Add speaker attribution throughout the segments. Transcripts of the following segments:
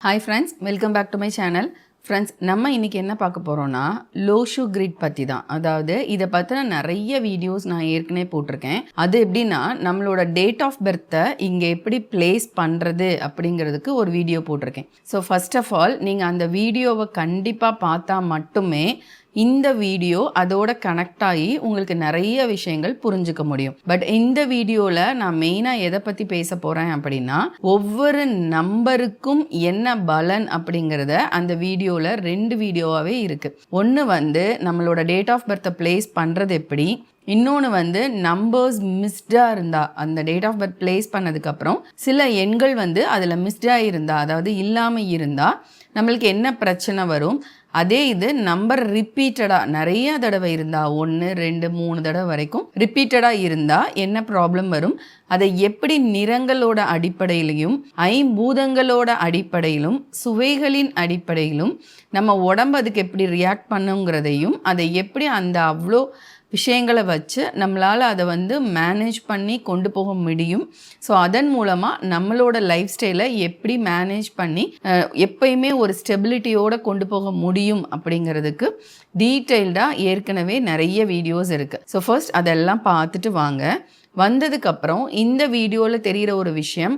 Speaker 1: Hi friends, welcome back to my channel. Friends, நம்ம இன்னைக்கு என்ன பார்க்க போறோம்னா லோஷு கிரிட் பத்தி தான். அதாவது இத பத்தின நிறைய வீடியோஸ் நான் ஏற்கனவே போட்டிருக்கேன். அது எப்படின்னா நம்மளோட டேட் ஆஃப் பர்த்தை இங்க எப்படி பிளேஸ் பண்றது அப்படிங்கிறதுக்கு ஒரு வீடியோ போட்டிருக்கேன். ஸோ ஃபர்ஸ்ட் ஆஃப் ஆல் நீங்கள் அந்த வீடியோவை கண்டிப்பாக பார்த்தா மட்டுமே இந்த வீடியோ அதோட கனெக்ட் ஆகி உங்களுக்கு நிறைய விஷயங்கள் புரிஞ்சுக்க முடியும். பட் இந்த வீடியோவில் நான் மெயினாக எதை பற்றி பேச போகிறேன் அப்படின்னா ஒவ்வொரு நம்பருக்கும் என்ன பலன் அப்படிங்கிறத அந்த வீடியோவில் 2 வீடியோவாகவே இருக்குது. ஒன்று வந்து நம்மளோட டேட் ஆஃப் பர்த்தை பிளேஸ் பண்ணுறது எப்படி, இன்னொன்று நம்பர்ஸ் மிஸ்டாக இருந்தால் அந்த டேட் ஆஃப் பர்த் பிளேஸ் பண்ணதுக்கப்புறம் சில எண்கள் அதில் மிஸ்டாக இருந்தால் அதாவது இல்லாமல் இருந்தால் நம்மளுக்கு என்ன பிரச்சனை வரும். அதே இது நம்பர் ரிப்பீட்டடாக நிறைய தடவை இருந்தால் 1 2 3 தடவை வரைக்கும் ரிப்பீட்டடாக இருந்தால் என்ன ப்ராப்ளம் வரும், அதை எப்படி நிறங்களோட அடிப்படையிலையும் ஐம்பூதங்களோட அடிப்படையிலும் சுவைகளின் அடிப்படையிலும் நம்ம உடம்பு அதுக்கு எப்படி ரியாக்ட் பண்ணுங்கிறதையும் அதை எப்படி அந்த அவ்வளோ விஷயங்களை வச்சு நம்மளால் அதை மேனேஜ் பண்ணி கொண்டு போக முடியும். ஸோ அதன் மூலமாக நம்மளோட லைஃப் ஸ்டைலை எப்படி மேனேஜ் பண்ணி எப்பயுமே ஒரு ஸ்டெபிலிட்டியோடு கொண்டு போக முடியும் அப்படிங்கிறதுக்கு டீட்டெயில்டாக ஏற்கனவே நிறைய வீடியோஸ் இருக்குது. ஸோ ஃபர்ஸ்ட் அதெல்லாம் பார்த்துட்டு வாங்க. வந்ததுக்கப்புறம் இந்த வீடியோவில் தெரிகிற ஒரு விஷயம்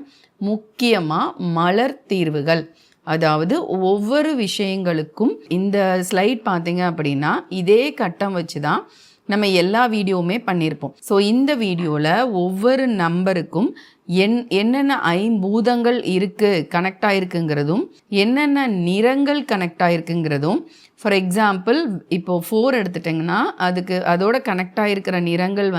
Speaker 1: முக்கியமாக மலர் தீர்வுகள். அதாவது ஒவ்வொரு விஷயங்களுக்கும் இந்த ஸ்லைட் பார்த்தீங்க அப்படின்னா இதே கட்டம் வச்சு தான் நம்ம எல்லா வீடியோவுமே பண்ணியிருப்போம். ஸோ இந்த வீடியோவில் ஒவ்வொரு நம்பருக்கும் என்னென்ன ஐம்பூதங்கள் இருக்குது கனெக்ட் ஆகிருக்குங்கிறதும் என்னென்ன நிறங்கள் கனெக்ட் ஆகிருக்குங்கிறதும், ஃபார் எக்ஸாம்பிள் இப்போது 4 எடுத்துட்டிங்கன்னா அதோட கனெக்ட் ஆகிருக்கிற நிறங்கள்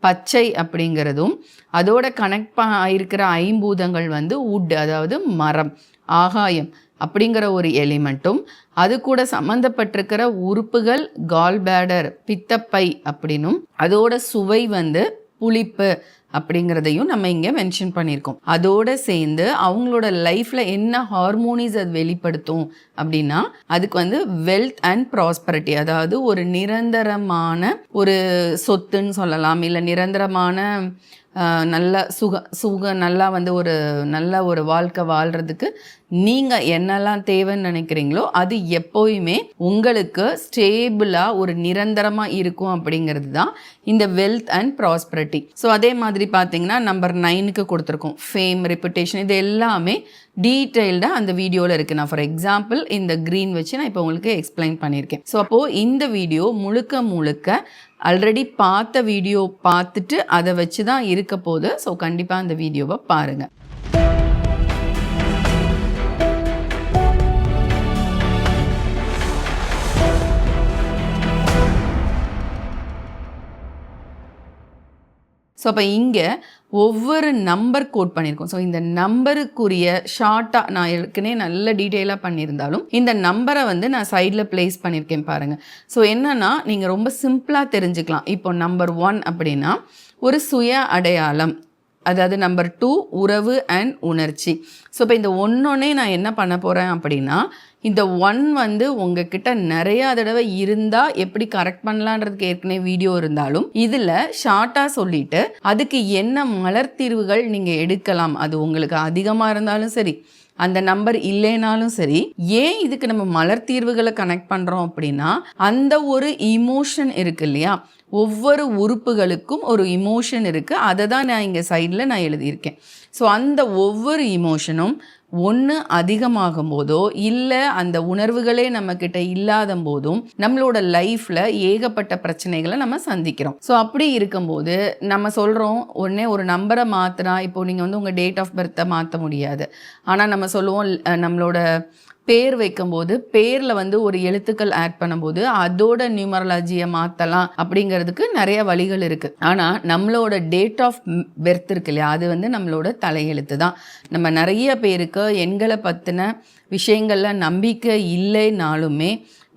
Speaker 1: பச்சை அப்படிங்கிறதும், அதோட கனெக்ட் ஆகிருக்கிற ஐம்பூதங்கள் உட் அதாவது மரம், ஆகாயம் அப்படிங்கிற ஒரு எலிமெண்ட்டும், அது கூட சம்மந்தப்பட்டிருக்கிற உறுப்புகள் கால் பேடர் பித்தப்பை அப்படின்னும், அதோட சுவை புளிப்பு அப்படிங்கிறதையும் நம்ம இங்கே மென்ஷன் பண்ணியிருக்கோம். அதோடு சேர்ந்து அவங்களோட லைஃப்பில் என்ன ஹார்மோனிஸ் அது வெளிப்படுத்தும் அப்படின்னா அதுக்கு வெல்த் அண்ட் ப்ராஸ்பரிட்டி, அதாவது ஒரு நிரந்தரமான ஒரு சொத்துன்னு சொல்லலாம், இல்லை நிரந்தரமான நல்ல நல்லா ஒரு நல்ல ஒரு வாழ்க்கை வாழ்கிறதுக்கு நீங்கள் என்னெல்லாம் தேவைன்னு நினைக்கிறீங்களோ அது எப்போயுமே உங்களுக்கு ஸ்டேபிளாக ஒரு நிரந்தரமாக இருக்கும் அப்படிங்கிறது தான் இந்த வெல்த் அண்ட் ப்ராஸ்பரிட்டி. ஸோ அதே மாதிரி பார்த்தீங்கன்னா நம்பர் 9க்கு கொடுத்துருக்கோம் ஃபேம், ரெப்புடேஷன், இது எல்லாமே டீட்டெயில்டாக அந்த வீடியோவில் இருக்குது. நான் ஃபார் எக்ஸாம்பிள் இந்த க்ரீன் வச்சு நான் இப்போ உங்களுக்கு எக்ஸ்பிளைன் பண்ணியிருக்கேன். ஸோ அப்போது இந்த வீடியோ முழுக்க ஆல்ரெடி பார்த்த வீடியோ பார்த்துட்டு அதை வச்சு தான் இருக்க போகுது. ஸோ கண்டிப்பாக அந்த வீடியோவை பாருங்கள். ஸோ அப்போ இங்கே ஒவ்வொரு நம்பர் கோட் பண்ணியிருக்கோம். ஸோ இந்த நம்பருக்குரிய ஷார்ட்டாக நான் ஏற்கனவே நல்ல டீட்டெயிலாக பண்ணியிருந்தாலும் இந்த நம்பரை நான் சைடில் பிளேஸ் பண்ணியிருக்கேன் பாருங்கள். ஸோ என்னென்னா நீங்கள் ரொம்ப சிம்பிளாக தெரிஞ்சுக்கலாம். இப்போ நம்பர் 1 அப்படின்னா ஒரு சுய அடையாளம், அதாவது நம்பர் 2 உறவு அண்ட் உணர்ச்சி. ஸோ இப்போ இந்த ஒன்னொன்னே நான் என்ன பண்ண போகிறேன் அப்படின்னா இந்த 1 உங்ககிட்ட நிறையா தடவை இருந்தால் எப்படி கரெக்ட் பண்ணலான்றதுக்கு ஏற்கனவே வீடியோ இருந்தாலும் இதில் ஷார்ட்டாக சொல்லிவிட்டு அதுக்கு என்ன மலர் தீர்வுகள் நீங்கள் எடுக்கலாம், அது உங்களுக்கு அதிகமாக இருந்தாலும் சரி அந்த நம்பர் இல்லைனாலும் சரி. ஏன் இதுக்கு நம்ம மலர் தீர்வுகளை கனெக்ட் பண்ணுறோம் அப்படின்னா அந்த ஒரு இமோஷன் இருக்கு இல்லையா, ஒவ்வொரு உறுப்புகளுக்கும் ஒரு இமோஷன் இருக்குது, அதை தான் நான் இங்கே சைடில் நான் எழுதியிருக்கேன். ஸோ அந்த ஒவ்வொரு இமோஷனும் ஒன்று அதிகமாகும் போதோ இல்லை அந்த உணர்வுகளே நம்மக்கிட்ட இல்லாத போதும் நம்மளோட லைஃப்பில் ஏகப்பட்ட பிரச்சனைகளை நம்ம சந்திக்கிறோம். ஸோ அப்படி இருக்கும்போது நம்ம சொல்கிறோம் உடனே ஒரு நம்பரை மாற்றினா, இப்போ நீங்கள் உங்கள் டேட் ஆஃப் பர்த்தை மாற்ற முடியாது. ஆனால் நம்ம சொல்லுவோம் நம்மளோட பேர் வைக்கும்போது பேரில் ஒரு எழுத்துக்கள் ஆட் பண்ணும்போது அதோட நியூமராலஜியை மாற்றலாம் அப்படிங்கிறதுக்கு நிறைய வழிகள் இருக்குது. ஆனால் நம்மளோட டேட் ஆஃப் பர்த் இருக்கு இல்லையா, அது நம்மளோட தலையெழுத்து தான். நம்ம நிறைய பேருக்கு எண்களை பற்றின விஷயங்களில் நம்பிக்கை இல்லைனாலுமே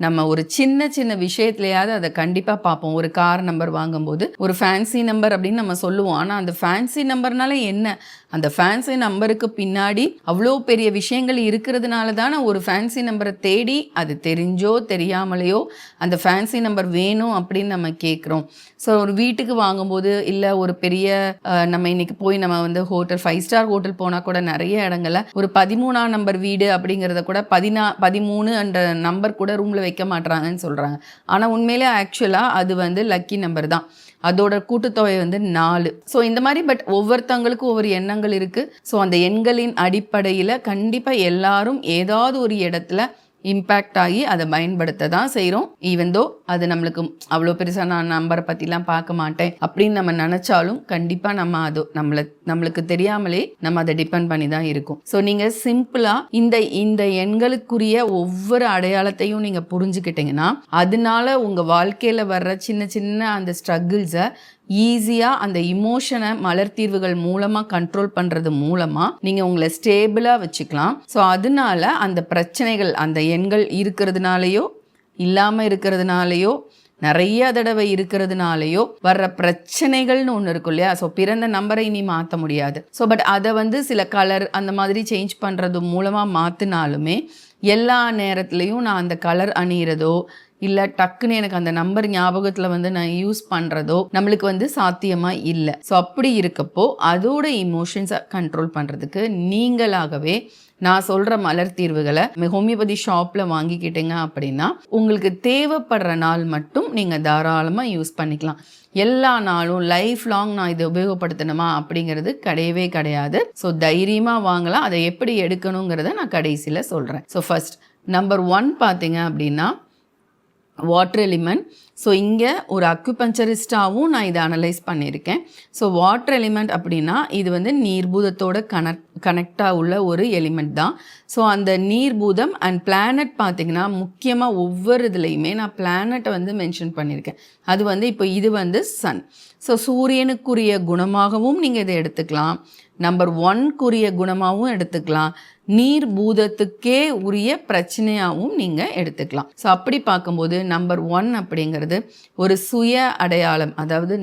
Speaker 1: நம்ம ஒரு சின்ன விஷயத்துலையாவது அதை கண்டிப்பாக பார்ப்போம். ஒரு கார் நம்பர் வாங்கும்போது ஒரு ஃபேன்சி நம்பர் அப்படின்னு நம்ம சொல்லுவோம். ஆனால் அந்த ஃபேன்சி நம்பர்னால என்ன, அந்த ஃபேன்சி நம்பருக்கு பின்னாடி அவ்வளோ பெரிய விஷயங்கள் இருக்கிறதுனால தானே ஒரு ஃபேன்சி நம்பரை தேடி அது தெரிஞ்சோ தெரியாமலையோ அந்த ஃபேன்சி நம்பர் வேணும் அப்படின்னு நம்ம கேட்குறோம். ஸோ ஒரு வீட்டுக்கு வாங்கும்போது இல்லை ஒரு பெரிய நம்ம இன்னைக்கு போய் நம்ம வந்து ஹோட்டல் 5 ஸ்டார் ஹோட்டல் போனால் கூட நிறைய இடங்கள்ல ஒரு 13ஆம் நம்பர் வீடு அப்படிங்கிறத கூட 13 என்ற நம்பர் கூட ரூமில் வைக்க மாட்டாங்கன்னு சொல்கிறாங்க. ஆனால் உண்மையிலே ஆக்சுவலாக அது வந்து லக்கி நம்பர் தான். அதோட கூட்டுத்தொகை வந்து 4. ஸோ இந்த மாதிரி பட் ஒவ்வொருத்தவங்களுக்கும் ஒவ்வொரு எண்ணங்கள் இருக்குது. ஸோ அந்த எண்களின் அடிப்படையில் கண்டிப்பாக எல்லாரும் ஏதாவது ஒரு இடத்துல இம்பேக்ட் ஆகி அதை பயன்படுத்த தான் செய்கிறோம். ஈவன் தோ அது நம்மளுக்கு அவ்வளோ பெருசாக நான் நம்பரை பற்றிலாம் பார்க்க மாட்டேன் அப்படின்னு நம்ம நினச்சாலும் கண்டிப்பாக நம்ம அது நம்மளுக்கு தெரியாமலே நம்ம அதை டிபெண்ட் பண்ணி தான் இருக்கும். ஸோ நீங்கள் சிம்பிளாக இந்த எண்களுக்குரிய ஒவ்வொரு அடையாளத்தையும் நீங்கள் புரிஞ்சுக்கிட்டீங்கன்னா அதனால உங்கள் வாழ்க்கையில் வர்ற சின்ன சின்ன அந்த ஸ்ட்ரகிள்ஸை ஈஸியாக அந்த இமோஷனை மலர்தீர்வுகள் மூலமாக கண்ட்ரோல் பண்ணுறது மூலமாக நீங்கள் உங்களை ஸ்டேபிளாக வச்சுக்கலாம். ஸோ அதனால அந்த பிரச்சனைகள் அந்த எண்கள் இருக்கிறதுனாலையோ இல்லாமல் இருக்கிறதுனாலையோ நிறைய தடவை இருக்கிறதுனாலையோ வர்ற பிரச்சனைகள்னு ஒன்று இருக்கும் இல்லையா. ஸோ பிறந்த நம்பரை இனி மாற்ற முடியாது. ஸோ பட் அதை வந்து சில கலர் அந்த மாதிரி சேஞ்ச் பண்ணுறது மூலமாக மாற்றினாலுமே எல்லா நேரத்துலையும் நான் அந்த கலர் அணிகிறதோ இல்லை டக்குன்னு எனக்கு அந்த நம்பர் ஞாபகத்தில் வந்து நான் யூஸ் பண்ணுறதோ நம்மளுக்கு வந்து சாத்தியமாக இல்லை. ஸோ அப்படி இருக்கப்போ அதோட இமோஷன்ஸை கண்ட்ரோல் பண்ணுறதுக்கு நீங்களாகவே நான் சொல்கிற மலர் தீர்வுகளை ஹோமியோபதி ஷாப்பில் வாங்கிக்கிட்டீங்க அப்படின்னா உங்களுக்கு தேவைப்படுற நாள் மட்டும் நீங்கள் தாராளமாக யூஸ் பண்ணிக்கலாம். எல்லா நாளும் லைஃப் லாங் நான் இதை உபயோகப்படுத்தணுமா அப்படிங்கிறது கிடையவே கிடையாது. ஸோ தைரியமாக வாங்கலாம். அதை எப்படி எடுக்கணுங்கிறத நான் கடைசியில் சொல்கிறேன். ஸோ ஃபர்ஸ்ட் நம்பர் 1 பார்த்தீங்க அப்படின்னா வாட்டர் எலிமெண்ட். ஸோ இங்கே ஒரு அக்குபஞ்சரிஸ்டாகவும் நான் இதை அனலைஸ் பண்ணியிருக்கேன். ஸோ வாட்டர் எலிமெண்ட் அப்படின்னா இது வந்து நீர்பூதத்தோட கனெக்டாக உள்ள ஒரு எலிமெண்ட் தான். ஸோ அந்த நீர்பூதம் அண்ட் பிளானட் பார்த்திங்கன்னா முக்கியமாக ஒவ்வொரு இதுலேயுமே நான் பிளானட்டை வந்து மென்ஷன் பண்ணியிருக்கேன். அது வந்து இப்போ இது வந்து சன். ஸோ சூரியனுக்குரிய குணமாகவும் நீங்கள் இதை எடுத்துக்கலாம், நம்பர் 1க்குரிய குணமாகவும் எடுத்துக்கலாம், நீர் பூதத்துக்கே உரிய பிரச்சனையாகவும் நீங்கள் எடுத்துக்கலாம். ஸோ அப்படி பார்க்கும்போது நம்பர் 1 அப்படிங்கிறது ஒரு சுய அடையாளம், அதாவது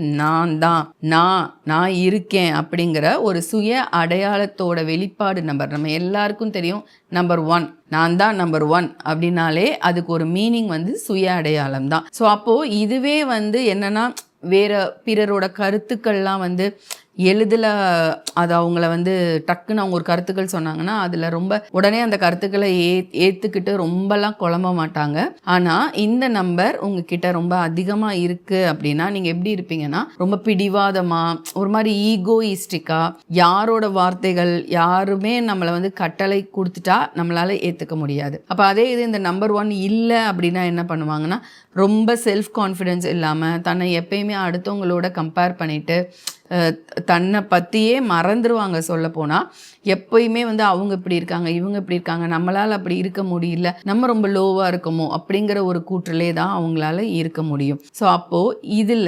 Speaker 1: நான் இருக்கேன் அப்படிங்கிற ஒரு சுய அடையாளத்தோட வெளிப்பாடு நம்பர். நம்ம எல்லாருக்கும் தெரியும் நம்பர் 1 நான் தான் நம்பர் 1 அப்படின்னாலே அதுக்கு ஒரு மீனிங் வந்து சுய அடையாளம் தான். ஸோ அப்போது இதுவே வந்து என்னென்னா வேறு பிறரோட கருத்துக்கள்லாம் வந்து எளிதில் அது அவங்கள வந்து டக்குன்னு அவங்க ஒரு கருத்துக்கள் சொன்னாங்கன்னா அதில் ரொம்ப உடனே அந்த கருத்துக்களை ஏற்றுக்கிட்டு ரொம்பலாம் குழம்ப மாட்டாங்க. ஆனால் இந்த நம்பர் உங்ககிட்ட ரொம்ப அதிகமாக இருக்குது அப்படின்னா நீங்கள் எப்படி இருப்பீங்கன்னா ரொம்ப பிடிவாதமாக ஒரு மாதிரி ஈகோயிஸ்டிக்காக யாரோட வார்த்தைகள் யாருமே நம்மளை வந்து கட்டளை கொடுத்துட்டா நம்மளால் ஏற்றுக்க முடியாது. அப்போ அதே இது இந்த நம்பர் 1 இல்லை அப்படின்னா என்ன பண்ணுவாங்கன்னா ரொம்ப செல்ஃப் கான்ஃபிடென்ஸ் இல்லாமல் தன்னை எப்பயுமே அடுத்தவங்களோட கம்பேர் பண்ணிவிட்டு தன்னை பற்றியே மறந்துடுவாங்க. சொல்ல போனால் எப்பயுமே வந்து அவங்க இப்படி இருக்காங்க இவங்க இப்படி இருக்காங்க நம்மளால் அப்படி இருக்க முடியல, நம்ம ரொம்ப லோவாக இருக்கமோ அப்படிங்கிற ஒரு கூற்றிலே தான் அவங்களால இருக்க முடியும். ஸோ அப்போது இதில்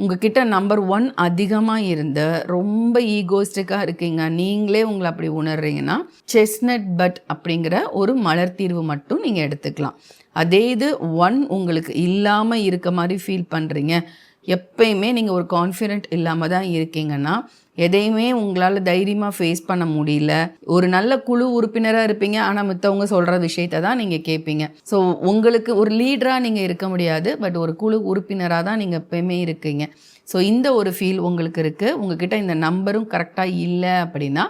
Speaker 1: உங்ககிட்ட நம்பர் 1 அதிகமாக இருந்து ரொம்ப ஈகோஸ்டிக்காக இருக்கீங்க, நீங்களே உங்களை அப்படி உணர்றீங்கன்னா செஸ்னட் பட் அப்படிங்கிற ஒரு மலர் தீர்வு மட்டும் நீங்கள் எடுத்துக்கலாம். அதே இது 1 உங்களுக்கு இல்லாமல் இருக்க மாதிரி ஃபீல் பண்ணுறீங்க, எப்பயுமே நீங்கள் ஒரு கான்ஃபிடென்ட் இல்லாமல் தான் இருக்கீங்கன்னா எதையுமே உங்களால் தைரியமாக ஃபேஸ் பண்ண முடியல, ஒரு நல்ல குழு உறுப்பினராக இருப்பீங்க ஆனால் மித்தவங்க சொல்கிற விஷயத்தை தான் நீங்கள் கேட்பீங்க. ஸோ உங்களுக்கு ஒரு லீடராக நீங்கள் இருக்க முடியாது, பட் ஒரு குழு உறுப்பினராக தான் நீங்கள் எப்பயுமே இருக்கீங்க. ஸோ இந்த ஒரு ஃபீல் உங்களுக்கு இருக்குது, உங்ககிட்ட இந்த நம்பரும் கரெக்டாக இல்லை அப்படின்னா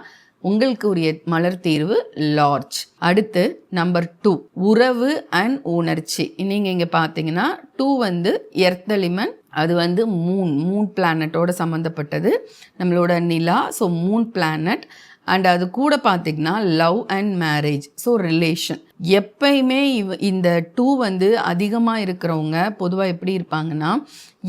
Speaker 1: உங்களுக்கு உரிய மலர் தீர்வு லார்ஜ். அடுத்து நம்பர் 2 உறவு அண்ட் உணர்ச்சி. நீங்கள் இங்கே பார்த்தீங்கன்னா 2 வந்து எர்த் எலிமெண்ட், அது வந்து மூன் பிளானட்டோட சம்மந்தப்பட்டது நம்மளோட நிலா. ஸோ மூன் பிளானட் அண்ட் அது கூட பார்த்திங்கன்னா love and marriage, so relation. எப்பயுமே இந்த 2 வந்து அதிகமாக இருக்கிறவங்க பொதுவாக எப்படி இருப்பாங்கன்னா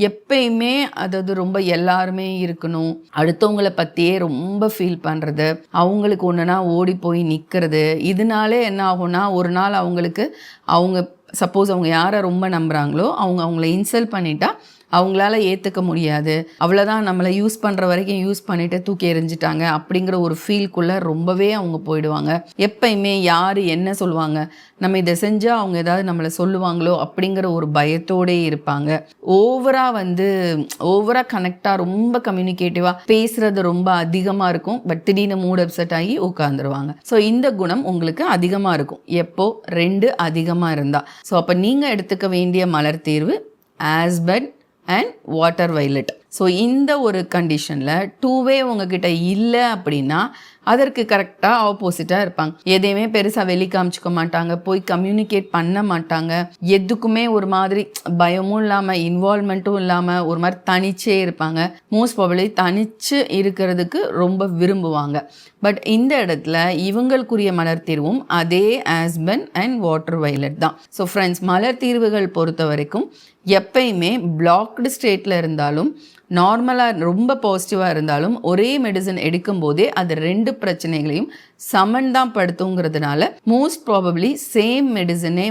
Speaker 1: எப்பயுமே அதாவது ரொம்ப எல்லாருமே இருக்கணும், அடுத்தவங்களை பற்றியே ரொம்ப ஃபீல் பண்ணுறது, அவங்களுக்கு ஒன்றுனா ஓடி போய் நிற்கிறது. இதனாலே என்ன ஆகும்னா ஒரு நாள் அவங்க சப்போஸ் அவங்க யாரை ரொம்ப நம்புகிறாங்களோ அவங்கள இன்சல்ட் பண்ணிட்டா அவங்களால ஏற்றுக்க முடியாது, அவ்வளோதான் நம்மளை யூஸ் பண்ணுற வரைக்கும் யூஸ் பண்ணிவிட்டு தூக்கி எறிஞ்சிட்டாங்க அப்படிங்கிற ஒரு ஃபீல்குள்ளே ரொம்பவே அவங்க போயிடுவாங்க. எப்பயுமே யார் என்ன சொல்லுவாங்க, நம்ம இதை செஞ்சால் அவங்க ஏதாவது நம்மளை சொல்லுவாங்களோ அப்படிங்கிற ஒரு பயத்தோடே இருப்பாங்க. ஓவராக கனெக்டாக ரொம்ப கம்யூனிகேட்டிவாக பேசுகிறது ரொம்ப அதிகமாக இருக்கும். பட் திடீர்னு மூட் அப்செட் ஆகி உட்காந்துருவாங்க. ஸோ இந்த குணம் உங்களுக்கு அதிகமாக இருக்கும் எப்போ 2 அதிகமாக இருந்தால். ஸோ அப்போ நீங்கள் எடுத்துக்க வேண்டிய மலர் தீர்வு ஆஸ்பெட் அண்ட் வாட்டர் வைலட். ஸோ இந்த ஒரு கண்டிஷனில் 2வே உங்ககிட்ட இல்லை அப்படின்னா அதற்கு கரெக்டாக ஆப்போசிட்டாக இருப்பாங்க. எதையுமே பெருசாக வெளி காமிச்சிக்க மாட்டாங்க, போய் கம்யூனிகேட் பண்ண மாட்டாங்க, எதுக்குமே ஒரு மாதிரி பயமும் இல்லாமல் இன்வால்மெண்ட்டும் இல்லாமல் ஒரு மாதிரி தனிச்சே இருப்பாங்க. மோஸ்ட் ப்ராபபிலி தனிச்சு இருக்கிறதுக்கு ரொம்ப விரும்புவாங்க. பட் இந்த இடத்துல இவங்களுக்குரிய மலர் தீர்வும் அதே ஆஸ்பென் அண்ட் வாட்டர் வைலட் தான். ஸோ ஃப்ரெண்ட்ஸ், மலர் தீர்வுகள் பொறுத்த வரைக்கும் எப்பயுமே பிளாக்டு ஸ்டேட்டில் இருந்தாலும் நார்மலாக ரொம்ப பாசிட்டிவாக இருந்தாலும் ஒரே மெடிசன் எடுக்கும்போதே அது 2 பிரச்சனைகளையும் சமன் தான் படுத்துங்கிறதுனால மோஸ்ட் ப்ராபப்ளி சேம் மெடிசனே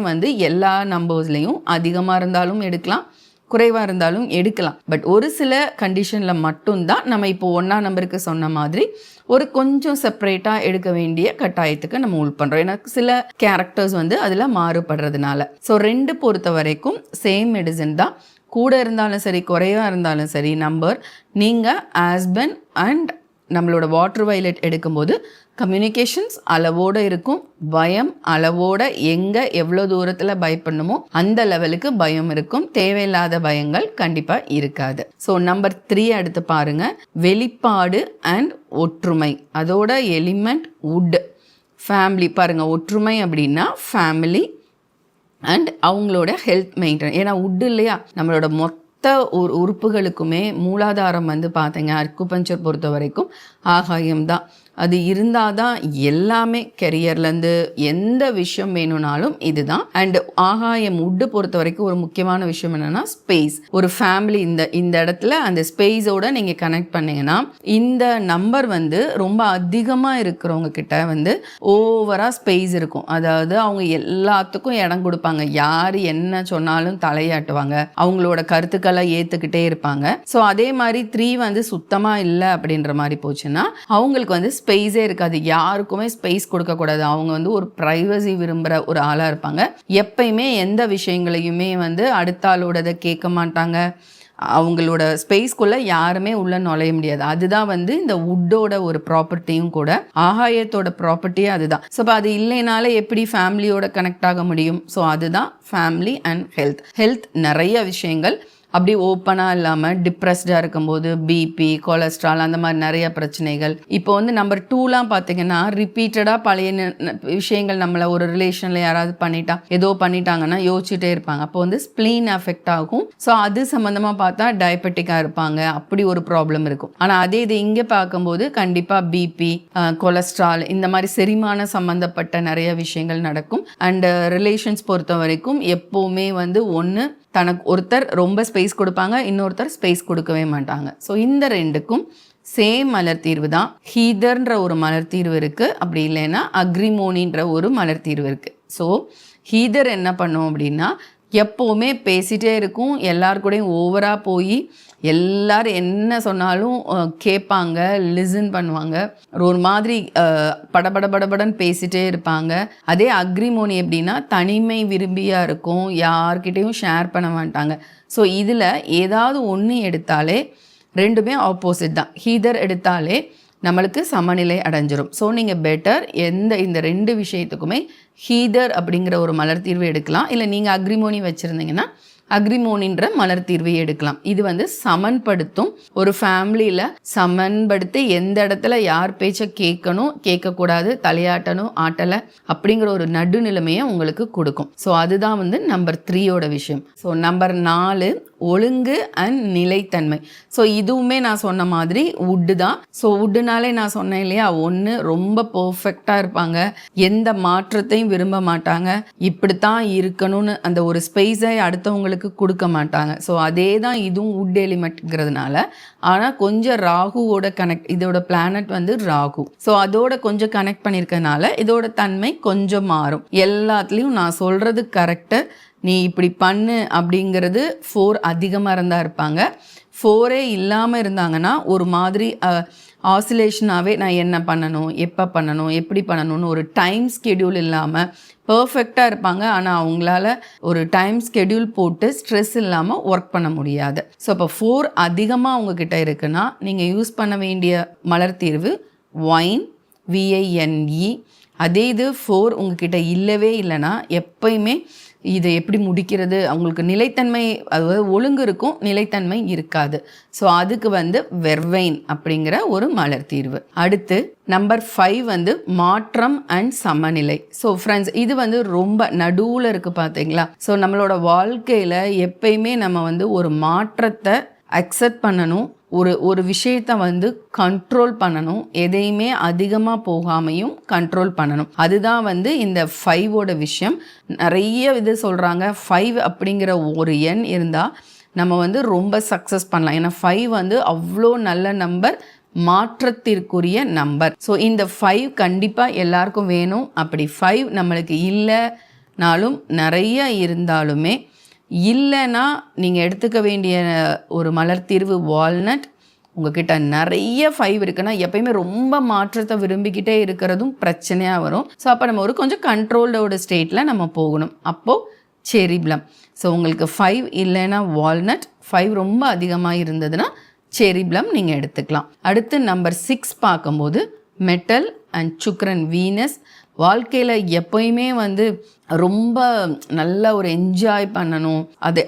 Speaker 1: எல்லா நம்பர்ஸ்லையும் அதிகமாக இருந்தாலும் எடுக்கலாம், குறைவாக இருந்தாலும் எடுக்கலாம். பட் ஒரு சில கண்டிஷனில் மட்டும்தான் நம்ம இப்போ 1ஆம் நம்பருக்கு சொன்ன மாதிரி ஒரு கொஞ்சம் செப்பரேட்டாக எடுக்க வேண்டிய கட்டாயத்துக்கு நம்ம உள் பண்ணுறோம். ஏன்னா சில கேரக்டர்ஸ் அதில் மாறுபடுறதுனால. ஸோ 2 பொறுத்த வரைக்கும் சேம் மெடிசன் தான். கூட இருந்தாலும் சரி குறைவாக இருந்தாலும் சரி நம்பர் நீங்கள் ஆஸ்பென் அண்ட் நம்மளோட வாட்டர் வைலட் எடுக்கும்போது கம்யூனிகேஷன்ஸ் அளவோடு இருக்கும், பயம் அளவோட எங்கே எவ்வளோ தூரத்தில் பயப்படணுமோ அந்த லெவலுக்கு பயம் இருக்கும், தேவையில்லாத பயங்கள் கண்டிப்பாக இருக்காது. ஸோ நம்பர் 3 அடுத்து பாருங்கள், வெளிப்பாடு அண்ட் ஒற்றுமை. அதோட எலிமெண்ட் வுட். ஃபேமிலி பாருங்கள், ஒற்றுமை அப்படின்னா ஃபேமிலி அண்ட் அவங்களோட ஹெல்த் மெயின்டைன். ஏன்னா வுட் இல்லையா, நம்மளோட மொத்த உறுப்புகளுக்குமே மூலாதாரம் பார்த்தீங்க அக்குபஞ்சர் பொறுத்த வரைக்கும் ஆகாயம் தான். அது இருந்தால் தான் எல்லாமே கெரியர்லேருந்து எந்த விஷயம் வேணும்னாலும் இதுதான். அண்ட் ஆகாயம் வுட்டு பொறுத்த வரைக்கும் ஒரு முக்கியமான விஷயம் என்னென்னா ஸ்பேஸ். ஒரு ஃபேமிலி இந்த இடத்துல அந்த ஸ்பேஸோட நீங்கள் கனெக்ட் பண்ணிங்கன்னா இந்த நம்பர் ரொம்ப அதிகமாக இருக்கிறவங்க கிட்ட ஓவராக ஸ்பேஸ் இருக்கும். அதாவது அவங்க எல்லாத்துக்கும் இடம் கொடுப்பாங்க, யார் என்ன சொன்னாலும் தலையாட்டுவாங்க, அவங்களோட கருத்துக்களை ஏற்றுக்கிட்டே இருப்பாங்க. ஸோ அதே மாதிரி 3 சுத்தமாக இல்லை அப்படின்ற மாதிரி போச்சுன்னா அவங்களுக்கு ஸ்பேஸே இருக்காது, யாருக்குமே ஸ்பேஸ் கொடுக்கக்கூடாது. அவங்க ஒரு ப்ரைவசி விரும்புகிற ஒரு ஆளாக இருப்பாங்க. எப்பயுமே எந்த விஷயங்களையுமே அடுத்த ஆளோடதை கேட்க மாட்டாங்க, அவங்களோட ஸ்பேஸ்க்குள்ளே யாருமே உள்ளே நுழைய முடியாது. அதுதான் இந்த வுட்டோட ஒரு ப்ராப்பர்ட்டியும் கூட, ஆகாயத்தோட ப்ராப்பர்ட்டியே அதுதான். ஸோ அது இல்லைனால எப்படி ஃபேமிலியோட கனெக்ட் ஆக முடியும்? ஸோ அதுதான் ஃபேமிலி அண்ட் ஹெல்த். நிறைய விஷயங்கள் அப்படி ஓப்பனாக இல்லாமல் டிப்ரெஸ்டாக இருக்கும்போது பிபி, கொலஸ்ட்ரால் அந்த மாதிரி நிறைய பிரச்சனைகள். இப்போ நம்பர் 2லாம் பார்த்தீங்கன்னா ரிப்பீட்டடாக பழைய விஷயங்கள் நம்மளை ஒரு ரிலேஷனில் யாராவது ஏதோ பண்ணிட்டாங்கன்னா யோசிச்சுட்டே இருப்பாங்க. அப்போ ஸ்ப்ளீன் அஃபெக்ட் ஆகும். ஸோ அது சம்மந்தமாக பார்த்தா டயபெட்டிக்காக இருப்பாங்க, அப்படி ஒரு ப்ராப்ளம் இருக்கும். ஆனால் அதே இது இங்கே பார்க்கும்போது கண்டிப்பாக பிபி, கொலஸ்ட்ரால் இந்த மாதிரி செரிமான சம்மந்தப்பட்ட நிறைய விஷயங்கள் நடக்கும். அண்ட் ரிலேஷன்ஸ் பொறுத்த வரைக்கும் எப்போவுமே ஒன்று தனக்கு ஒருத்தர் ரொம்ப ஸ்பேஸ் கொடுப்பாங்க, இன்னொருத்தர் ஸ்பேஸ் கொடுக்கவே மாட்டாங்க. ஸோ இந்த 2க்கும் சேம் மலர் தீர்வு தான். ஹீதர்ன்ற ஒரு மலர் தீர்வு இருக்குது, அப்படி இல்லைன்னா அக்ரிமோனின்ற ஒரு மலர் தீர்வு இருக்குது. ஸோ ஹீதர் என்ன பண்ணும் அப்படின்னா எப்போவுமே பேசிகிட்டே இருக்கும், எல்லாருக்கூடையும் ஓவராக போய் எல்லாரும் என்ன சொன்னாலும் கேட்பாங்க, லிசன் பண்ணுவாங்க, ஒரு மாதிரி படபடன்னு பேசிகிட்டே இருப்பாங்க. அதே அக்ரிமோனி எப்படின்னா தனிமை விரும்பியாக இருக்கும், யார்கிட்டையும் ஷேர் பண்ண மாட்டாங்க. ஸோ இதில் ஏதாவது ஒன்று எடுத்தாலே 2மே ஆப்போசிட் தான். ஹீதர் எடுத்தாலே நம்மளுக்கு சமநிலை அடைஞ்சிரும். ஸோ நீங்கள் பெட்டர் இந்த 2 விஷயத்துக்குமே ஹீதர் அப்படிங்கிற ஒரு மலர் தீர்வு எடுக்கலாம். இல்லை நீங்கள் அக்ரிமோனி வச்சுருந்தீங்கன்னா அக்ரிமோனின்ற மலர் தீர்வை எடுக்கலாம். இது சமன்படுத்தும். ஒரு ஃபேமிலியில் சமன்படுத்தி எந்த இடத்துல யார் பேச்சை கேட்கணும், கேட்கக்கூடாது, தலையாட்டணும், ஆட்டலை அப்படிங்கிற ஒரு நடுநிலைமையை உங்களுக்கு கொடுக்கும். ஸோ அதுதான் நம்பர் 3யோட விஷயம். ஸோ நம்பர் 4 ஒழுங்கு அண்ட் நிலைத்தன்மை. ஸோ இதுவுமே நான் சொன்ன மாதிரி வுட்டு தான். ஸோ வுட்டுனாலே நான் சொன்னேன் இல்லையா, ஒன்று ரொம்ப பர்ஃபெக்டாக இருப்பாங்க, எந்த மாற்றத்தையும் விரும்ப மாட்டாங்க, இப்படித்தான் இருக்கணும்னு அந்த ஒரு ஸ்பேஸை அடுத்தவங்களுக்கு நம்மளுக்கு கொடுக்க மாட்டாங்க. ஸோ அதே தான் இதுவும் வுட் எலிமெண்ட்ங்கிறதுனால. ஆனால் கொஞ்சம் ராகுவோட இதோட பிளானட் வந்து ராகு. ஸோ அதோட கொஞ்சம் கனெக்ட் பண்ணியிருக்கனால இதோட தன்மை கொஞ்சம் மாறும். எல்லாத்துலேயும் நான் சொல்கிறது கரெக்டு, நீ இப்படி பண்ணு அப்படிங்கிறது 4 அதிகமாக இருந்தால் இருப்பாங்க. 4 இல்லாமல் இருந்தாங்கன்னா ஒரு மாதிரி ஆசிலேஷனாகவே நான் என்ன பண்ணணும், எப்போ பண்ணணும், எப்படி பண்ணணும்னு ஒரு டைம் ஸ்கெடியூல் இல்லாமல் பர்ஃபெக்டாக இருப்பாங்க. ஆனால் அவங்களால ஒரு டைம் ஸ்கெடியூல் போட்டு ஸ்ட்ரெஸ் இல்லாமல் ஒர்க் பண்ண முடியாது. ஸோ அப்போ 4 அதிகமாக அவங்கக்கிட்ட இருக்குன்னா நீங்கள் யூஸ் பண்ண வேண்டிய மலர் தீர்வு வைன், VINE. அதே இது 4 உங்ககிட்ட இல்லவே இல்லைன்னா எப்பயுமே இதை எப்படி முடிக்கிறது, அவங்களுக்கு நிலைத்தன்மை, அதாவது ஒழுங்கு இருக்கும், நிலைத்தன்மை இருக்காது. ஸோ அதுக்கு வந்து வெர்வைன் அப்படிங்கிற ஒரு மலர் தீர்வு. அடுத்து நம்பர் 5 வந்து மாற்றம் அண்ட் சமநிலை. ஸோ ஃப்ரெண்ட்ஸ், இது வந்து ரொம்ப நடுவில் இருக்குது பார்த்தீங்களா. ஸோ நம்மளோட வாழ்க்கையில் எப்பயுமே நம்ம வந்து ஒரு மாற்றத்தை அக்செப்ட் பண்ணணும், ஒரு விஷயத்தை வந்து கண்ட்ரோல் பண்ணணும், எதையுமே அதிகமாக போகாமையும் கண்ட்ரோல் பண்ணணும். அதுதான் வந்து இந்த 5ஓட விஷயம். நிறைய இது சொல்கிறாங்க 5 அப்படிங்கிற ஒரு எண் இருந்தால் நம்ம வந்து ரொம்ப சக்ஸஸ் பண்ணலாம். ஏன்னா 5 வந்து அவ்வளோ நல்ல நம்பர், மாற்றத்திற்குரிய நம்பர். ஸோ இந்த 5 கண்டிப்பாக எல்லாருக்கும் வேணும். அப்படி 5 நம்மளுக்கு இல்லைனாலும் நிறைய இருந்தாலுமே இல்லைன்னா நீங்கள் எடுத்துக்க வேண்டிய ஒரு மலர் தீர்வு வால்நட். உங்ககிட்ட நிறைய 5 இருக்குன்னா எப்பயுமே ரொம்ப மாற்றத்தை விரும்பிக்கிட்டே இருக்கிறதும் பிரச்சனையாக வரும். ஸோ அப்போ நம்ம ஒரு கொஞ்சம் கண்ட்ரோல்டோட ஸ்டேட்டில் நம்ம போகணும். அப்போது செரி ப்ளம். ஸோ உங்களுக்கு 5 இல்லைன்னா வால்நட், 5 ரொம்ப அதிகமாக இருந்ததுன்னா செரி ப்ளம் நீங்கள் எடுத்துக்கலாம். அடுத்து நம்பர் 6 பார்க்கும்போது மெட்டல் அண்ட் சுக்ரன், வீனஸ். வாழ்க்கையில் எப்போயுமே வந்து ரொம்ப நல்ல ஒரு என்ஜாய் பண்ணணும்.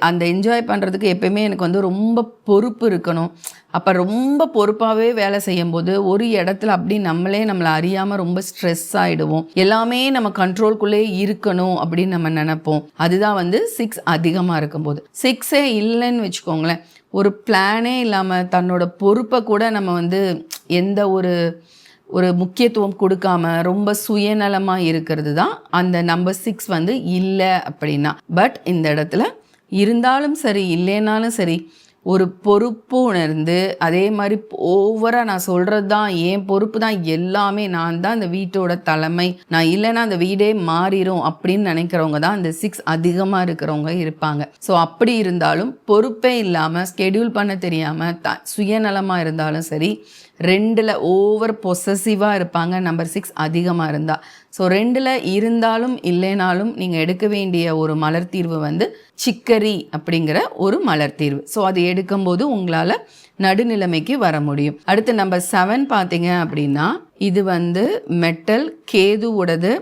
Speaker 1: அந்த என்ஜாய் பண்ணுறதுக்கு எப்போயுமே எனக்கு வந்து ரொம்ப பொறுப்பு இருக்கணும். அப்போ ரொம்ப பொறுப்பாகவே வேலை செய்யும்போது ஒரு இடத்துல அப்படி நம்மளை அறியாமல் ரொம்ப ஸ்ட்ரெஸ் ஆகிடுவோம். எல்லாமே நம்ம கண்ட்ரோல்குள்ளே இருக்கணும் அப்படின்னு நம்ம நினைப்போம். அதுதான் வந்து 6 அதிகமாக இருக்கும்போது. 6 இல்லைன்னு வச்சுக்கோங்களேன், ஒரு பிளானே இல்லாமல் தன்னோட பொறுப்பை கூட நம்ம வந்து எந்த ஒரு முக்கியத்துவம் கொடுக்காம ரொம்ப சுயநலமாக இருக்கிறது தான் அந்த நம்பர் 6 வந்து இல்லை அப்படின்னா. பட் இந்த இடத்துல இருந்தாலும் சரி இல்லைனாலும் சரி ஒரு பொறுப்பு உணர்ந்து, அதே மாதிரி ஓவராக நான் சொல்கிறது தான் என் பொறுப்பு தான், எல்லாமே நான் தான் இந்த வீட்டோட தலைமை, நான் இல்லைன்னா அந்த வீடே மாறிடும் அப்படின்னு நினைக்கிறவங்க தான் அந்த 6 அதிகமாக இருக்கிறவங்க இருப்பாங்க. ஸோ அப்படி இருந்தாலும் பொறுப்பே இல்லாமல் ஸ்கெடியூல் பண்ண தெரியாமல் சுயநலமாக இருந்தாலும் சரி, 2ல் ஓவர் பொசசிவாக இருப்பாங்க நம்பர் 6 அதிகமாக இருந்தால். ஸோ 2ல் இருந்தாலும் இல்லைனாலும் நீங்கள் எடுக்க வேண்டிய ஒரு மலர் தீர்வு வந்து சிக்கரி அப்படிங்கிற ஒரு மலர் தீர்வு. ஸோ அது எடுக்கும்போது உங்களால் நடுநிலைமைக்கு வர முடியும். அடுத்து நம்பர் 7 பார்த்தீங்க அப்படின்னா இது வந்து மெட்டல், கேதுவோடது.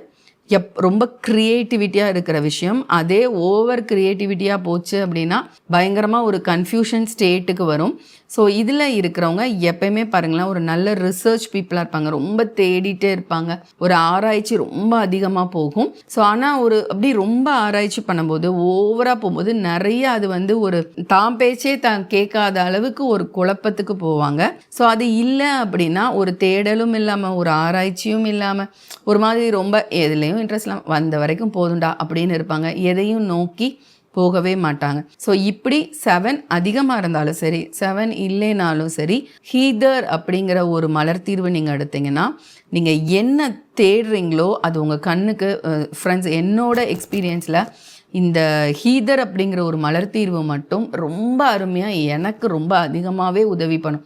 Speaker 1: ரொம்ப க்ரியேட்டிவிட்டியாக இருக்கிற விஷயம். அதே ஓவர் க்ரியேட்டிவிட்டியாக போச்சு அப்படின்னா பயங்கரமாக ஒரு கன்ஃபியூஷன் ஸ்டேட்டுக்கு வரும். ஸோ இதில் இருக்கிறவங்க எப்பயுமே பாருங்களேன், ஒரு நல்ல ரிசர்ச் பீப்புளாக இருப்பாங்க, ரொம்ப தேடிட்டே இருப்பாங்க, ஒரு ஆராய்ச்சி ரொம்ப அதிகமாக போகும். ஸோ ஆனால் அப்படி ரொம்ப ஆராய்ச்சி பண்ணும்போது ஓவராக போகும்போது நிறைய அது வந்து ஒரு தாம் பேச்சே கேட்காத அளவுக்கு ஒரு குழப்பத்துக்கு போவாங்க. ஸோ அது இல்லை அப்படின்னா ஒரு தேடலும் இல்லாமல் ஒரு ஆராய்ச்சியும் இல்லாமல் ஒரு மாதிரி ரொம்ப எதுலேயும் இன்ட்ரெஸ்ட் இல்லாமல் வந்த வரைக்கும் போதுண்டா அப்படின்னு இருப்பாங்க. எதையும் நோக்கி போகவே மாட்டாங்க. ஸோ இப்படி 7 அதிகமாக இருந்தாலும் சரி, 7 இல்லைனாலும் சரி, ஹீதர் அப்படிங்கிற ஒரு மலர் தீர்வு நீங்கள் எடுத்தீங்கன்னா நீங்கள் என்ன தேடுறீங்களோ அது உங்கள் கண்ணுக்கு ஃப்ரெண்ட்ஸ், என்னோட எக்ஸ்பீரியன்ஸில் இந்த ஹீதர் அப்படிங்கிற ஒரு மலர் தீர்வு மட்டும் ரொம்ப அருமையாக எனக்கு ரொம்ப அதிகமாகவே உதவி பண்ணும்.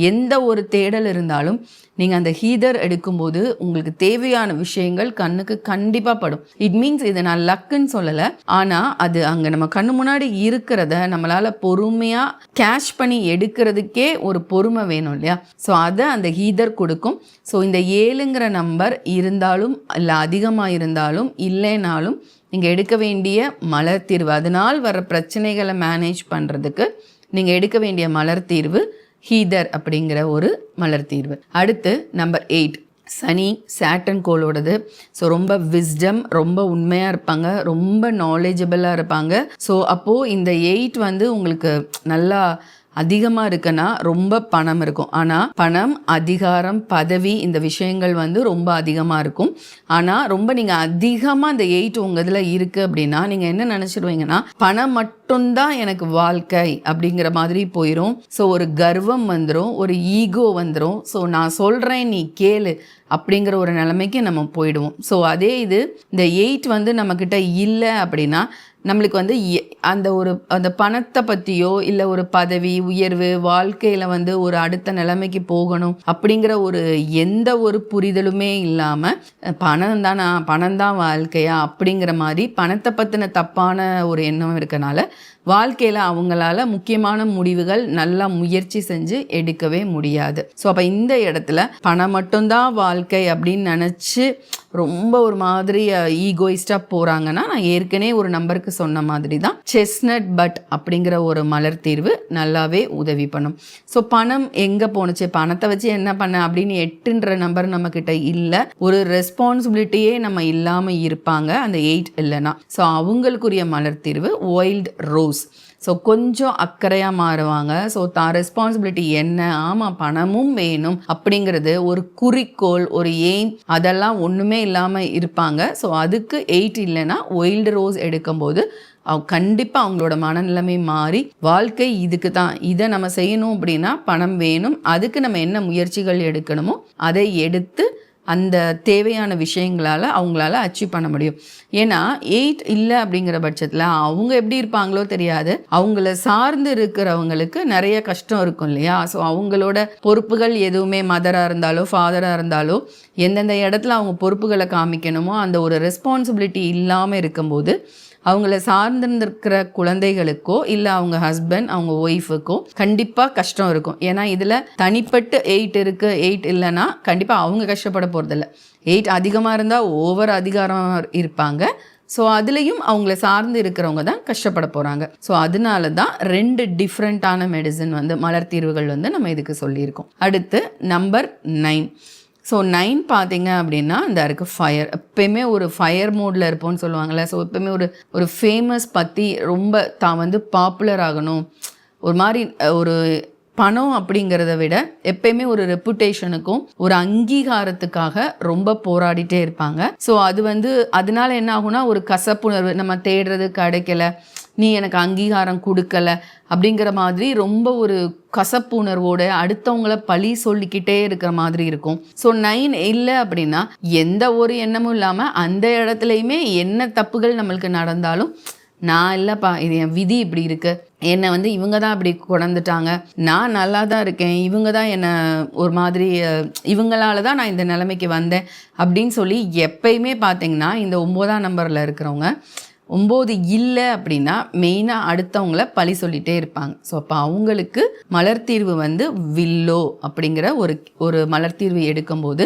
Speaker 1: எந்த ஒரு தேடல் இருந்தாலும் நீங்கள் அந்த ஹீதர் எடுக்கும்போது உங்களுக்கு தேவையான விஷயங்கள் கண்ணுக்கு கண்டிப்பாக படும். இட் மீன்ஸ் இதை நான் லக்குன்னு சொல்லலை, ஆனால் அது அங்கே நம்ம கண்ணு முன்னாடி இருக்கிறத நம்மளால் பொறுமையாக கேட்ச் பண்ணி எடுக்கிறதுக்கே ஒரு பொறுமை வேணும் இல்லையா. ஸோ அதை அந்த ஹீதர் கொடுக்கும். ஸோ இந்த 7ங்கிற நம்பர் இருந்தாலும் இல்லை அதிகமாக இருந்தாலும் இல்லைனாலும் நீங்கள் எடுக்க வேண்டிய மலர் தீர்வு, அதனால் வர பிரச்சனைகளை மேனேஜ் பண்ணுறதுக்கு நீங்கள் எடுக்க வேண்டிய மலர் தீர்வு ஹீதர் அப்படிங்கிற ஒரு மலர் தீர்வு. அடுத்து நம்பர் 8 சனி, சாட்டன் கோளோடது. ஸோ ரொம்ப விஸ்டம், ரொம்ப உண்மையாக இருப்பாங்க, ரொம்ப நாலேஜபிளாக இருப்பாங்க. ஸோ அப்போது இந்த 8 வந்து உங்களுக்கு நல்லா அதிகமாக இருக்குன்னா ரொம்ப பணம் இருக்கும். ஆனால் பணம், அதிகாரம், பதவி இந்த விஷயங்கள் வந்து ரொம்ப அதிகமாக இருக்கும். ஆனால் ரொம்ப நீங்கள் அதிகமாக அந்த 8 உங்கள் இதில் இருக்குது அப்படின்னா நீங்கள் என்ன நினச்சிடுவீங்கன்னா பணம் மட்டும்தான் எனக்கு வாழ்க்கை அப்படிங்கிற மாதிரி போயிடும். ஸோ ஒரு கர்வம் வந்துடும், ஒரு ஈகோ வந்துடும். ஸோ நான் சொல்கிறேன் நீ கேளு அப்படிங்கிற ஒரு நிலைமைக்கு நம்ம போயிடுவோம். ஸோ அதே இது இந்த 8 வந்து நம்மக்கிட்ட இல்லை அப்படின்னா நம்மளுக்கு வந்து அந்த பணத்தை பற்றியோ இல்லை ஒரு பதவி உயர்வு வாழ்க்கையில் வந்து ஒரு அடுத்த நிலைமைக்கு போகணும் அப்படிங்கிற ஒரு எந்த ஒரு புரிதலுமே இல்லாமல் பணம் தான் வாழ்க்கையா அப்படிங்கிற மாதிரி பணத்தை பற்றின தப்பான ஒரு எண்ணம் இருக்கனால வாழ்க்கையில் அவங்களால முக்கியமான முடிவுகள் நல்லா முயற்சி செஞ்சு எடுக்கவே முடியாது. ஸோ அப்போ இந்த இடத்துல பணம் மட்டும்தான் வாழ்க்கை அப்படின்னு நினச்சி ரொம்ப ஒரு மாதிரி ஈகோயிஸ்டாக போகிறாங்கன்னா நான் ஏற்கனவே ஒரு நம்பருக்கு சொன்ன மாதிரி தான் செஸ்னட் பட் அப்படிங்கிற ஒரு மலர் தீர்வு நல்லாவே உதவி பண்ணும். ஸோ பணம் எங்கே போணுச்சு, பணத்தை வச்சு என்ன பண்ண அப்படின்னு 8ன்ற நம்பர் நம்மக்கிட்ட இல்லை, ஒரு ரெஸ்பான்சிபிலிட்டியே நம்ம இல்லாமல் இருப்பாங்க அந்த 8 இல்லைன்னா. ஸோ அவங்களுக்குரிய மலர் தீர்வு வைல்ட் ரோஸ். ஸோ கொஞ்சம் அக்கறையாக மாறுவாங்க. ஸோ தான் ரெஸ்பான்சிபிலிட்டி என்ன, ஆமாம் பணமும் வேணும் அப்படிங்கிறது ஒரு குறிக்கோள், ஒரு எய்ம் அதெல்லாம் ஒன்றுமே இல்லாமல் இருப்பாங்க. ஸோ அதுக்கு 8 இல்லைன்னா வைல்டு ரோஸ் எடுக்கும்போது கண்டிப்பாக அவங்களோட மனநிலைமை மாறி வாழ்க்கை இதுக்கு தான், இதை நம்ம செய்யணும் அப்படின்னா பணம் வேணும், அதுக்கு நம்ம என்ன முயற்சிகள் எடுக்கணுமோ அதை எடுத்து அந்த தேவையான விஷயங்களால் அவங்களால அச்சீவ் பண்ண முடியும். ஏன்னா 8 இல்லை அப்படிங்கிற பட்சத்தில் அவங்க எப்படி இருப்பாங்களோ தெரியாது, அவங்கள சார்ந்து இருக்கிறவங்களுக்கு நிறைய கஷ்டம் இருக்கும் இல்லையா. ஸோ அவங்களோட பொறுப்புகள் எதுவுமே மதராக இருந்தாலோ ஃபாதராக இருந்தாலோ எந்தெந்த இடத்துல அவங்க பொறுப்புகளை காமிக்கணுமோ அந்த ஒரு ரெஸ்பான்சிபிலிட்டி இல்லாமல் இருக்கும்போது அவங்கள சார்ந்திருக்கிற குழந்தைகளுக்கோ இல்லை அவங்க ஹஸ்பண்ட் அவங்க ஒய்ஃபுக்கோ கண்டிப்பாக கஷ்டம் இருக்கும். ஏன்னா இதில் தனிப்பட்டு 8 இருக்குது, 8 இல்லைன்னா கண்டிப்பாக அவங்க கஷ்டப்பட போகிறதில்ல. 8 அதிகமாக இருந்தால் ஓவர் அதிகாரம் இருப்பாங்க. ஸோ அதுலேயும் அவங்கள சார்ந்து இருக்கிறவங்க தான் கஷ்டப்பட போகிறாங்க. ஸோ அதனால தான் 2 டிஃப்ரெண்ட்டான மெடிசன் வந்து மலர் தீர்வுகள் வந்து நம்ம இதுக்கு சொல்லியிருக்கோம். அடுத்து நம்பர் 9. ஸோ 9 பார்த்தீங்க அப்படின்னா இந்த இருக்குது ஃபயர். எப்பயுமே ஒரு ஃபயர் மோடில் இருப்போம்னு சொல்லுவாங்கள்ல. ஸோ எப்பயுமே ஒரு ஃபேமஸ் பற்றி ரொம்ப தான் வந்து பாப்புலர் ஆகணும், ஒரு மாதிரி ஒரு பணம் அப்படிங்கிறத விட எப்பயுமே ஒரு ரெப்புடேஷனுக்கும் ஒரு அங்கீகாரத்துக்காக ரொம்ப போராடிட்டே இருப்பாங்க. ஸோ அது வந்து அதனால என்ன ஆகும்னா ஒரு கசப்புணர்வு, நம்ம தேடுறது கிடைக்கல, நீ எனக்கு அங்கீகாரம் கொடுக்கல அப்படிங்கிற மாதிரி ரொம்ப ஒரு கசப்பு உணர்வோட அடுத்தவங்கள பழி சொல்லிக்கிட்டே இருக்கிற மாதிரி இருக்கும். ஸோ 9 இல்லை அப்படின்னா எந்த ஒரு எண்ணமும் இல்லாமல் அந்த இடத்துலையுமே என்ன தப்புகள் நம்மளுக்கு நடந்தாலும் நான் இல்லைப்பா இது என் விதி இப்படி இருக்குது, என்னை வந்து இவங்க தான் இப்படி கொண்டுட்டாங்க, நான் நல்லா தான் இருக்கேன், இவங்க தான் என்னை ஒரு மாதிரி இவங்களால தான் நான் இந்த நிலைமைக்கு வந்தேன் அப்படின்னு சொல்லி எப்பயுமே பார்த்தீங்கன்னா இந்த 9ஆம் நம்பரில் இருக்கிறவங்க 9 இல்லை அப்படின்னா மெயினாக அடுத்தவங்கள பழி சொல்லிகிட்டே இருப்பாங்க. ஸோ அப்போ அவங்களுக்கு மலர் தீர்வு வந்து வில்லோ அப்படிங்கிற ஒரு மலர் தீர்வு எடுக்கும்போது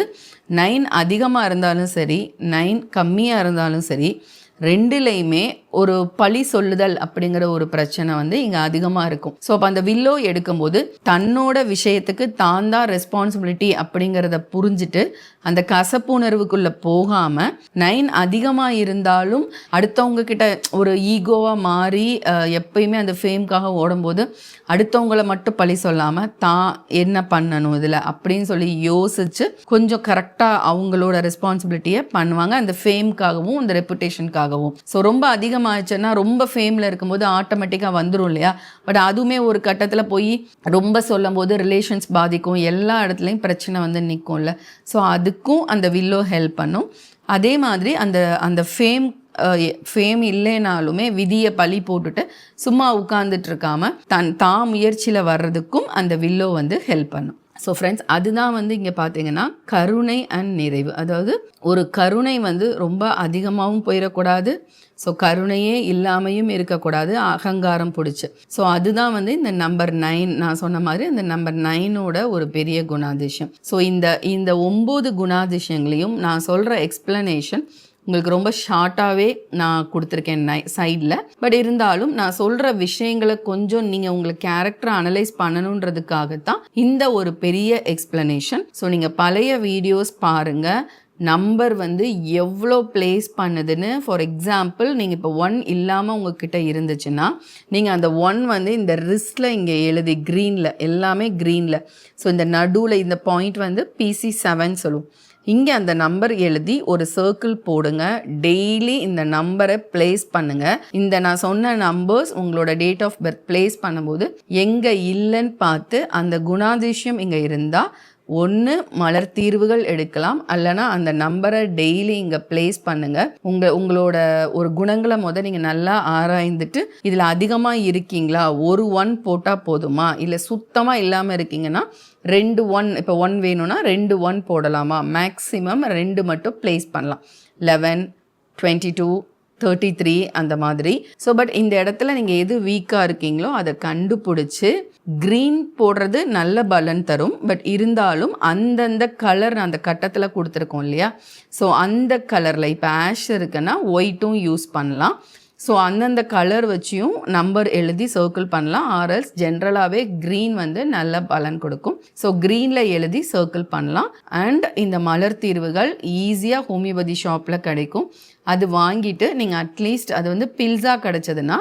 Speaker 1: 9 அதிகமாக இருந்தாலும் சரி 9 கம்மியாக இருந்தாலும் சரி 2லையுமே ஒரு பழி சொல்லுதல் அப்படிங்கிற ஒரு பிரச்சனை வந்து இங்கே அதிகமாக இருக்கும். ஸோ அப்போ அந்த வில்லோ எடுக்கும்போது தன்னோட விஷயத்துக்கு தான் தான் ரெஸ்பான்சிபிலிட்டி அப்படிங்கிறத புரிஞ்சுட்டு அந்த கசப்புணர்வுக்குள்ளே போகாமல் 9 அதிகமாக இருந்தாலும் அடுத்தவங்க கிட்ட ஒரு ஈகோவாக மாறி எப்பயுமே அந்த ஃபேம்காக ஓடும்போது அடுத்தவங்கள மட்டும் பழி சொல்லாமல் தான் என்ன பண்ணணும் இதில் அப்படின்னு சொல்லி யோசித்து கொஞ்சம் கரெக்டாக அவங்களோட ரெஸ்பான்சிபிலிட்டியை பண்ணுவாங்க, அந்த ஃபேம்காகவும் அந்த ரெப்புடேஷனுக்காகவும். ஸோ ரொம்ப அதிகமாகிடுச்சுன்னா ரொம்ப ஃபேமில் இருக்கும்போது ஆட்டோமேட்டிக்காக வந்துடும் இல்லையா. பட் அதுவுமே ஒரு கட்டத்தில் போய் ரொம்ப சொல்லும் போது ரிலேஷன்ஸ் பாதிக்கும், எல்லா இடத்துலையும் பிரச்சனை வந்து நிற்கும்ல. ஸோ அதுக்கும் அந்த வில்லோ ஹெல்ப் பண்ணும். அதே மாதிரி அந்த ஃபேம் இல்லைனாலுமே விதியை பழி போட்டுட்டு சும்மா உட்கார்ந்துட்டு இருக்காம தான் முயற்சியில் வர்றதுக்கும் அந்த வில்லோ வந்து ஹெல்ப் பண்ணும். ஸோ ஃப்ரெண்ட்ஸ் அதுதான் வந்து இங்கே பார்த்தீங்கன்னா கருணை அண்ட் நிறைவு. அதாவது ஒரு கருணை வந்து ரொம்ப அதிகமாகவும் போயிடக்கூடாது, ஸோ கருணையே இல்லாமையும் இருக்கக்கூடாது, அகங்காரம் பிடிச்சி. ஸோ அதுதான் வந்து இந்த நம்பர் 9 நான் சொன்ன மாதிரி இந்த நம்பர் 9ஓட ஒரு பெரிய குணாதிசயம். ஸோ இந்த 9 குணாதிசயங்களையும் நான் சொல்கிற எக்ஸ்பிளனேஷன் உங்களுக்கு ரொம்ப ஷார்ட்டாகவே நான் கொடுத்துருக்கேன் சைடில். பட் இருந்தாலும் நான் சொல்கிற விஷயங்களை கொஞ்சம் நீங்கள் உங்களுக்கு கேரக்டரை அனலைஸ் பண்ணணுன்றதுக்காகத்தான் இந்த ஒரு பெரிய எக்ஸ்பிளனேஷன். ஸோ நீங்கள் பழைய வீடியோஸ் பாருங்கள், நம்பர் வந்து எவ்வளோ ப்ளேஸ் பண்ணுதுன்னு. ஃபார் எக்ஸாம்பிள் நீங்கள் இப்போ 1 இல்லாமல் உங்ககிட்ட இருந்துச்சுன்னா நீங்கள் அந்த 1 வந்து இந்த ரிஸ்டில் இங்கே எழுதி க்ரீனில், எல்லாமே க்ரீனில். ஸோ இந்த நடுவில் இந்த பாயிண்ட் வந்து PC7 சொல்லுவோம். இங்கே அந்த நம்பர் எழுதி ஒரு சர்க்கிள் போடுங்க. டெய்லி இந்த நம்பரை ப்ளேஸ் பண்ணுங்கள். இந்த நான் சொன்ன நம்பர்ஸ் உங்களோட டேட் ஆஃப் பர்த் ப்ளேஸ் பண்ணும்போது எங்கே இல்லைன்னு பார்த்து அந்த குணாதிசயம் இங்கே இருந்தால் ஒன்று மலர் தீர்வுகள் எடுக்கலாம், அல்லனா அந்த நம்பரை டெய்லி இங்கே ப்ளேஸ் பண்ணுங்கள். உங்களோட ஒரு குணங்களை நீங்கள் நல்லா ஆராய்ந்துட்டு இதில் அதிகமாக இருக்கீங்களா, ஒரு 1 போட்டால் போதுமா, இல்லை சுத்தமாக இல்லாமல் இருக்கீங்கன்னா 2 1, இப்போ 1 வேணும்னா 2 1 போடலாமா, மேக்ஸிமம் 2 மட்டும் ப்ளேஸ் பண்ணலாம். 11, 22, 33 அந்த மாதிரி. ஸோ பட் இந்த இடத்துல நீங்கள் எது வீக்காக இருக்கீங்களோ அதை கண்டுபிடிச்சி க்ரீன் போடுறது நல்ல பலன் தரும். பட் இருந்தாலும் அந்தந்த கலர் அந்த கட்டத்தில் கொடுத்துருக்கோம் இல்லையா, ஸோ அந்த கலரில் இப்போ ஆஷ் இருக்குன்னா ஒயிட்டும் யூஸ் பண்ணலாம். ஸோ அந்தந்த கலர் வச்சியும் நம்பர் எழுதி சர்க்கிள் பண்ணலாம். ஆர்எல்ஸ் ஜென்ரலாகவே க்ரீன் வந்து நல்ல பலன் கொடுக்கும். ஸோ க்ரீனில் எழுதி சர்க்கிள் பண்ணலாம். அண்ட் இந்த மலர் தீர்வுகள் ஈஸியாக ஹோமியோபதி ஷாப்பில் கிடைக்கும். அது வாங்கிட்டு நீங்கள் அட்லீஸ்ட் அது வந்து பில்ஸாக கிடச்சதுன்னா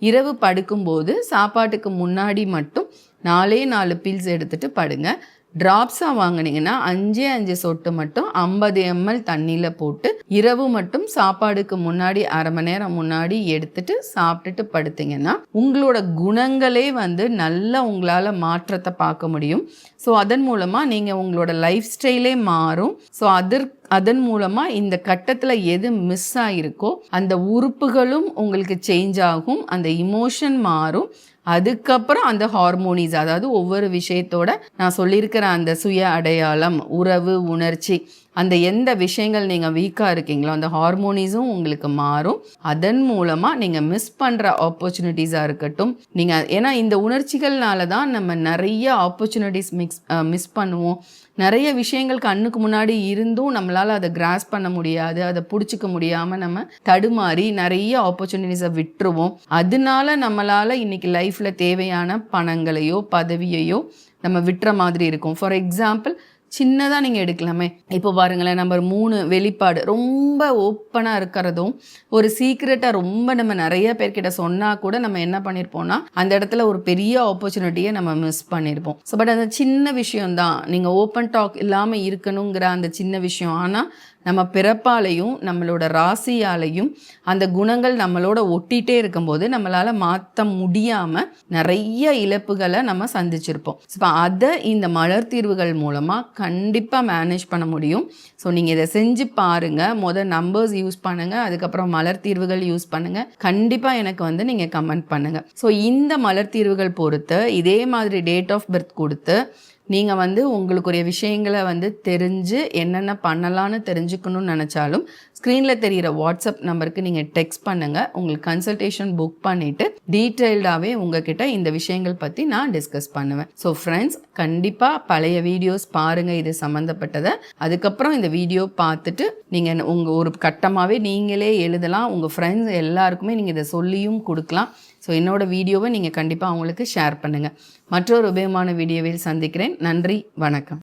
Speaker 1: இரவு படுக்கும்போது சாப்பாட்டுக்கு முன்னாடி மட்டும் 4 பில்ஸ் எடுத்துகிட்டு படுங்க. ட்ராப்ஸாக வாங்கினீங்கன்னா 5 சொட்டு மட்டும் 50 ml தண்ணியில் போட்டு இரவு மட்டும் சாப்பாடுக்கு முன்னாடி அரை மணி நேரம் முன்னாடி எடுத்துட்டு சாப்பிட்டுட்டு படுத்திங்கன்னா உங்களோட குணங்களே வந்து நல்லா உங்களால் மாற்றத்தை பார்க்க முடியும். ஸோ அதன் மூலமாக நீங்கள் உங்களோட லைஃப் ஸ்டைலே மாறும். ஸோ அதன் மூலமாக இந்த கட்டத்தில் எது மிஸ் ஆகிருக்கோ அந்த உறுப்புகளும் உங்களுக்கு சேஞ்ச் ஆகும், அந்த இமோஷன் மாறும். அதுக்கப்புறம் அந்த ஹார்மோனிஸ், அதாவது ஒவ்வொரு விஷயத்தோட நான் சொல்லியிருக்கிற அந்த சுய அடையாளம், உறவு, உணர்ச்சி, அந்த எந்த விஷயங்கள் நீங்கள் வீக்காக இருக்கீங்களோ அந்த ஹார்மோனிஸும் உங்களுக்கு மாறும். அதன் மூலமாக நீங்கள் மிஸ் பண்ணுற ஆப்பர்ச்சுனிட்டிஸாக இருக்கட்டும், நீங்கள் ஏன்னா இந்த உணர்ச்சிகள்னால தான் நம்ம நிறைய ஆப்பர்ச்சுனிட்டிஸ் மிஸ் பண்ணுவோம். நிறைய விஷயங்கள் கண்ணுக்கு முன்னாடி இருந்தும் நம்மளால் அதை கிராஸ் பண்ண முடியாது, அதை பிடிச்சிக்க முடியாமல் நம்ம தடுமாறி நிறைய ஆப்பர்ச்சுனிட்டிஸை விட்டுருவோம். அதனால நம்மளால் இன்றைக்கி லைஃப்பில் தேவையான பணங்களையோ பதவியையோ நம்ம விட்டுற மாதிரி இருக்கும். ஃபார் எக்ஸாம்பிள் சின்னதாக நீங்கள் எடுக்கலாமே, இப்போ பாருங்களேன், நம்பர் 3 வெளிப்பாடு ரொம்ப ஓப்பனாக இருக்கிறதும் ஒரு சீக்ரெட்டாக ரொம்ப நம்ம நிறைய பேர்கிட்ட சொன்னால் கூட நம்ம என்ன பண்ணியிருப்போம்னா அந்த இடத்துல ஒரு பெரிய ஆப்பர்ச்சுனிட்டியை நம்ம மிஸ் பண்ணியிருப்போம். ஸோ பட் அந்த சின்ன விஷயம்தான், நீங்கள் ஓப்பன் டாக் இல்லாமல் இருக்கணுங்கிற அந்த சின்ன விஷயம். ஆனால் நம்ம பிறப்பாலையும் நம்மளோட ராசியாலையும் அந்த குணங்கள் நம்மளோட ஒட்டிகிட்டே இருக்கும்போது நம்மளால் மாற்ற முடியாமல் நிறைய இழப்புகளை நம்ம சந்திச்சிருப்போம். ஸோ அதை இந்த மலர் தீர்வுகள் மூலமாக கண்டிப்பாக மேனேஜ் பண்ண முடியும். ஸோ நீங்கள் இதை செஞ்சு பாருங்கள். நம்பர்ஸ் யூஸ் பண்ணுங்கள், அதுக்கப்புறம் மலர் தீர்வுகள் யூஸ் பண்ணுங்கள். கண்டிப்பாக எனக்கு வந்து நீங்கள் கமெண்ட் பண்ணுங்கள். ஸோ இந்த மலர் தீர்வுகள் பொறுத்து இதே மாதிரி டேட் ஆஃப் பர்த் கொடுத்து நீங்கள் வந்து உங்களுக்குரிய விஷயங்களை வந்து தெரிஞ்சு என்னென்ன பண்ணலான்னு தெரிஞ்சுக்கணும்னு நினச்சாலும் ஸ்க்ரீனில் தெரிகிற வாட்ஸ்அப் நம்பருக்கு நீங்கள் டெக்ஸ்ட் பண்ணுங்கள். உங்களுக்கு கன்சல்டேஷன் புக் பண்ணிவிட்டு டீட்டெயில்டாகவே உங்ககிட்ட இந்த விஷயங்கள் பற்றி நான் டிஸ்கஸ் பண்ணுவேன். ஸோ ஃப்ரெண்ட்ஸ், கண்டிப்பாக பழைய வீடியோஸ் பாருங்கள் இது சம்மந்தப்பட்டதை. அதுக்கப்புறம் இந்த வீடியோ பார்த்துட்டு நீங்கள் உங்கள் ஒரு கட்டமாகவே நீங்களே எழுதலாம். உங்கள் ஃப்ரெண்ட்ஸ் எல்லாருக்குமே நீங்கள் இதை சொல்லியும் கொடுக்கலாம். ஸோ என்னோடய வீடியோவை நீங்கள் கண்டிப்பாக அவங்களுக்கு ஷேர் பண்ணுங்கள். மற்றொரு உபயோகமான வீடியோவில் சந்திக்கிறேன். நன்றி, வணக்கம்.